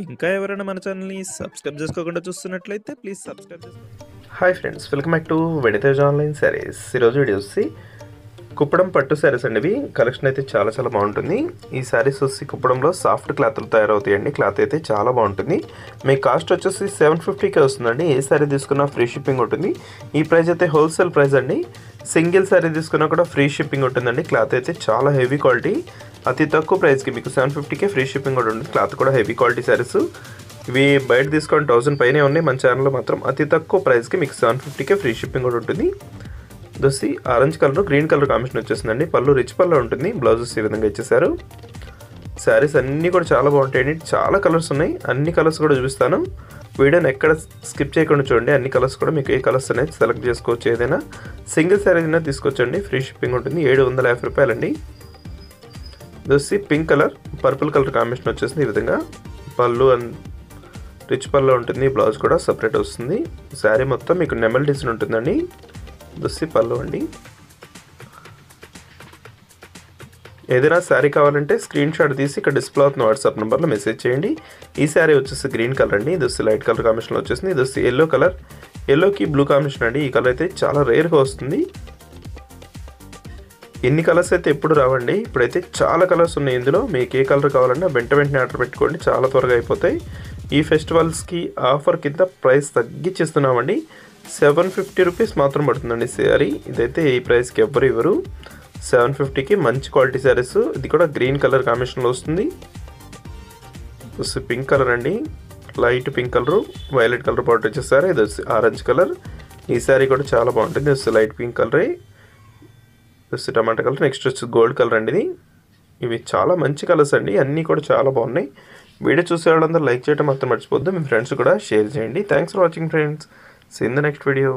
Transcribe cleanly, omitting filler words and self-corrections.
ఇంకా ఎవరైనా మన ఛానల్‌ని సబ్స్క్రైబ్ చేసుకోకుండా చూస్తున్నట్లయితే ప్లీజ్ సబ్స్క్రైబ్ చేసుకోండి. Hi friends, welcome back to వెడితేజ్ ఆన్లైన్ శారీస్. ఈరోజు వీడియో వచ్చి కుప్పడం పట్టు శారీస్ అండి. ఇవి కలెక్షన్ అయితే చాలా బాగుంటుంది. ఈ శారీస్ వచ్చి కుప్పడంలో సాఫ్ట్ క్లాత్లు తయారవుతాయండి. క్లాత్ అయితే చాలా బాగుంటుంది. మీ కాస్ట్ వచ్చేసి 750కే వస్తుందండి. ఏ శారీ తీసుకున్నా ఫ్రీ షిప్పింగ్ ఉంటుంది. ఈ ప్రైస్ అయితే హోల్సేల్ ప్రైస్ అండి. సింగిల్ శారీ తీసుకున్నా కూడా ఫ్రీ షిప్పింగ్ ఉంటుందండి. క్లాత్ అయితే చాలా హెవీ క్వాలిటీ, అతి తక్కువ ప్రైస్కి మీకు 750కే ఫ్రీ షిప్పింగ్ కూడా ఉంటుంది. క్లాత్ కూడా హెవీ క్వాలిటీ శారీస్. ఇవి బయట తీసుకొని 1000 పైనే ఉన్నాయి. మన ఛానల్లో మాత్రం అతి తక్కువ ప్రైస్కి మీకు 750కే ఫ్రీ షిప్పింగ్ కూడా ఉంటుంది. దోసి orange colour green colour combination వచ్చేసిందండి. పళ్ళు రిచ్ పళ్ళు ఉంటుంది. బ్లౌజెస్ ఈ విధంగా ఇచ్చేసారు. శారీస్ అన్నీ కూడా చాలా బాగుంటాయండి. చాలా కలర్స్ ఉన్నాయి. అన్ని కలర్స్ కూడా చూపిస్తాను. వీడియోని ఎక్కడ స్కిప్ చేయకుండా చూడండి. అన్ని కలర్స్ కూడా మీకు ఏ కలర్స్ అనేది సెలెక్ట్ చేసుకోవచ్చు. ఏదైనా సింగిల్ శారీ అయినా తీసుకొచ్చండి, ఫ్రీ షిప్పింగ్ ఉంటుంది. 750 రూపాయలండి. దోసి pink colour purple colour combination వచ్చేసింది. ఈ విధంగా పళ్ళు అండ్ రిచ్ పళ్ళు ఉంటుంది. బ్లౌజ్ కూడా సపరేట్ వస్తుంది. శారీ మొత్తం మీకు నెమల్ డిజైన్ ఉంటుందండి. దోసి పళ్ళు అండి. ఏదైనా శారీ కావాలంటే స్క్రీన్ షాట్ తీసి ఇక్కడ డిస్ప్లే అవుతున్న వాట్సాప్ నెంబర్లో మెసేజ్ చేయండి. ఈ శారీ వచ్చేసి గ్రీన్ కలర్ అండి. దోసి లైట్ కలర్ కాంబినేషన్లో వచ్చేసింది. దోసి ఎల్లో కలర్, ఎల్లోకి బ్లూ కాంబినేషన్ అండి. ఈ కలర్ అయితే చాలా రేర్గా వస్తుంది. ఎన్ని కలర్స్ అయితే ఎప్పుడు రావండి. ఇప్పుడైతే చాలా కలర్స్ ఉన్నాయి. ఇందులో మీకు ఏ కలర్ కావాలన్నా వెంటనే ఆర్డర్ పెట్టుకోండి. చాలా త్వరగా అయిపోతాయి. ఈ ఫెస్టివల్స్కి ఆఫర్ కింద ప్రైస్ తగ్గించిస్తున్నామండి. 750 రూపీస్ మాత్రం పడుతుందండి శారీ. ఇదైతే ఈ ప్రైస్కి ఎవ్వరు ఇవ్వరు. 750కి మంచి క్వాలిటీ శారీస్. ఇది కూడా గ్రీన్ కలర్ కాంబినేషన్లో వస్తుంది. పింక్ కలర్ అండి. Light pink colour, violet colour పాటు వచ్చేసారు. ఇది వచ్చి ఆరెంజ్ కలర్. ఈ శారీ కూడా చాలా బాగుంటుంది. ఇది వచ్చి లైట్ పింక్ కలరే. వచ్చి టమాటా కలర్. నెక్స్ట్ వచ్చి గోల్డ్ కలర్ అండి. ఇవి చాలా మంచి కలర్స్ అండి. అన్నీ కూడా చాలా బాగున్నాయి. వీడియో చూసే వాళ్ళందరూ లైక్ చేయడం మాత్రం మర్చిపోద్దు. మీ ఫ్రెండ్స్ కూడా షేర్ చేయండి. Thanks for watching friends. See in the next video.